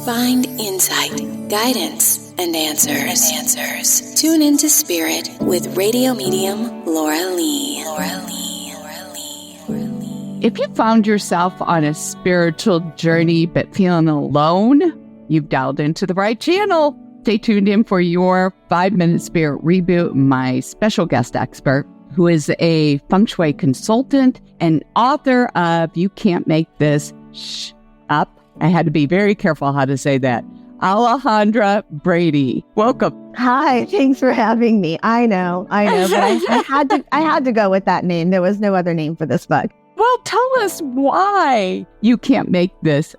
Find insight, guidance, and answers. Tune into Spirit with radio medium Laura Lee. If you found yourself on a spiritual journey but feeling alone, you've dialed into the right channel. Stay tuned in for your 5-minute Spirit Reboot. My special guest expert, who is a feng shui consultant and author of You Can't Make This Up. I had to be very careful how to say that. Alejandra Brady. Welcome. Hi, thanks for having me. I know, but I had to go with that name. There was no other name for this book. Well, tell us why you can't make this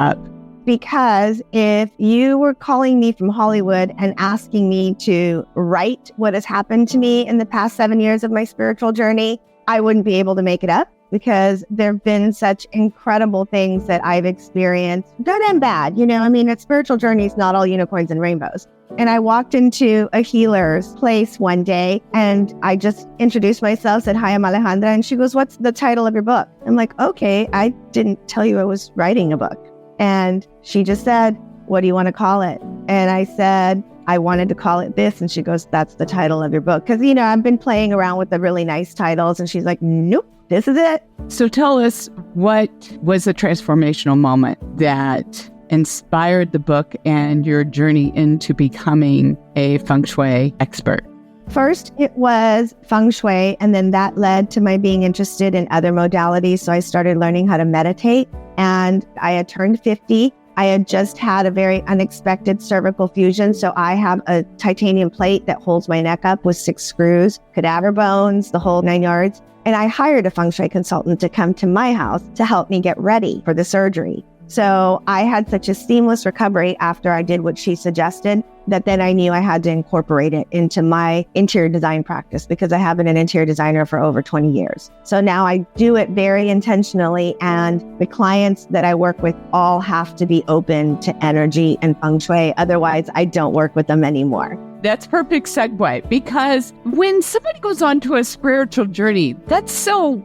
up. Because if you were calling me from Hollywood and asking me to write what has happened to me in the past 7 years of my spiritual journey, I wouldn't be able to make it up, because there have been such incredible things that I've experienced, good and bad. A spiritual journey is not all unicorns and rainbows. And I walked into a healer's place one day and I just introduced myself, said, "Hi, I'm Alejandra." And she goes, "What's the title of your book?" I'm like, "Okay, I didn't tell you I was writing a book." And she just said, "What do you want to call it?" And I said, "I wanted to call it this." And she goes, "That's the title of your book." Because, I've been playing around with the really nice titles. And she's like, "Nope, this is it." So tell us, what was a transformational moment that inspired the book and your journey into becoming a feng shui expert? First, it was feng shui, and then that led to my being interested in other modalities. So I started learning how to meditate, and I had turned 50. I had just had a very unexpected cervical fusion. So I have a titanium plate that holds my neck up with 6 screws, cadaver bones, the whole 9 yards. And I hired a feng shui consultant to come to my house to help me get ready for the surgery. So I had such a seamless recovery after I did what she suggested that then I knew I had to incorporate it into my interior design practice, because I have been an interior designer for over 20 years. So now I do it very intentionally, and the clients that I work with all have to be open to energy and feng shui. Otherwise, I don't work with them anymore. That's perfect segue, because when somebody goes on to a spiritual journey, that's so,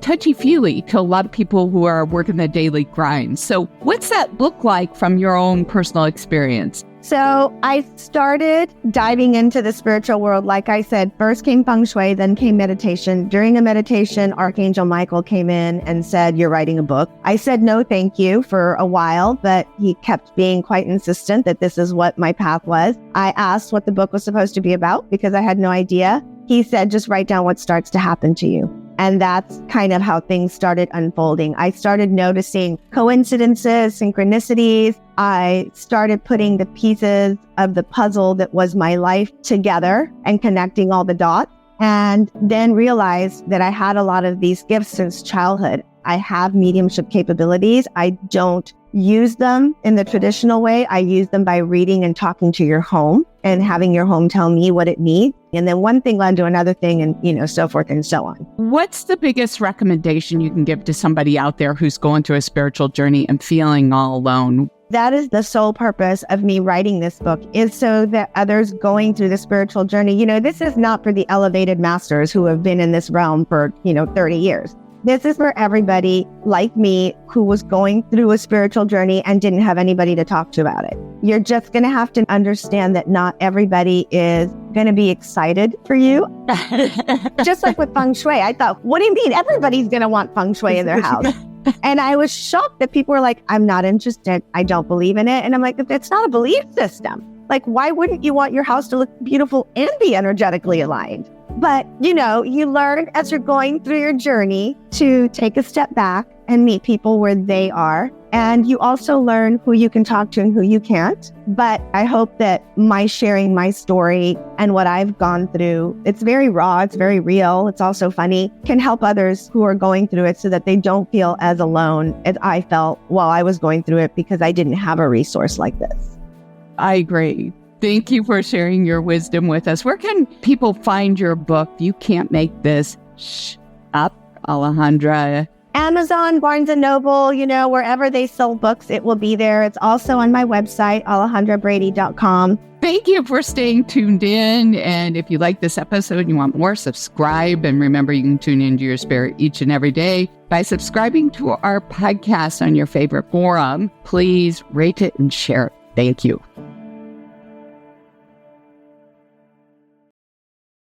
touchy-feely to a lot of people who are working the daily grind. So what's that look like from your own personal experience? So I started diving into the spiritual world. Like I said, first came feng shui, then came meditation. During a meditation, Archangel Michael came in and said, "You're writing a book." I said, "No, thank you," for a while, but he kept being quite insistent that this is what my path was. I asked what the book was supposed to be about because I had no idea. He said, "Just write down what starts to happen to you." And that's kind of how things started unfolding. I started noticing coincidences, synchronicities. I started putting the pieces of the puzzle that was my life together and connecting all the dots, and then realized that I had a lot of these gifts since childhood. I have mediumship capabilities. I don't use them in the traditional way. I use them by reading and talking to your home and having your home tell me what it needs. And then one thing led to another thing, and, so forth and so on. What's the biggest recommendation you can give to somebody out there who's going through a spiritual journey and feeling all alone? That is the sole purpose of me writing this book, is so that others going through the spiritual journey, this is not for the elevated masters who have been in this realm for, 30 years. This is for everybody like me who was going through a spiritual journey and didn't have anybody to talk to about it. You're just going to have to understand that not everybody is going to be excited for you. Just like with feng shui, I thought, what do you mean? Everybody's going to want feng shui in their house. And I was shocked that people were like, "I'm not interested. I don't believe in it." And I'm like, it's not a belief system. Like, why wouldn't you want your house to look beautiful and be energetically aligned? But, you learn as you're going through your journey to take a step back and meet people where they are. And you also learn who you can talk to and who you can't. But I hope that my sharing my story and what I've gone through, it's very raw, it's very real, it's also funny, can help others who are going through it so that they don't feel as alone as I felt while I was going through it, because I didn't have a resource like this. I agree. Thank you for sharing your wisdom with us. Where can people find your book, You Can't Make This Up, Alejandra? Amazon, Barnes & Noble, wherever they sell books, it will be there. It's also on my website, alejandrabrady.com. Thank you for staying tuned in. And if you like this episode and you want more, subscribe. And remember, you can tune into your spirit each and every day. by subscribing to our podcast on your favorite forum. Please rate it and share it. Thank you.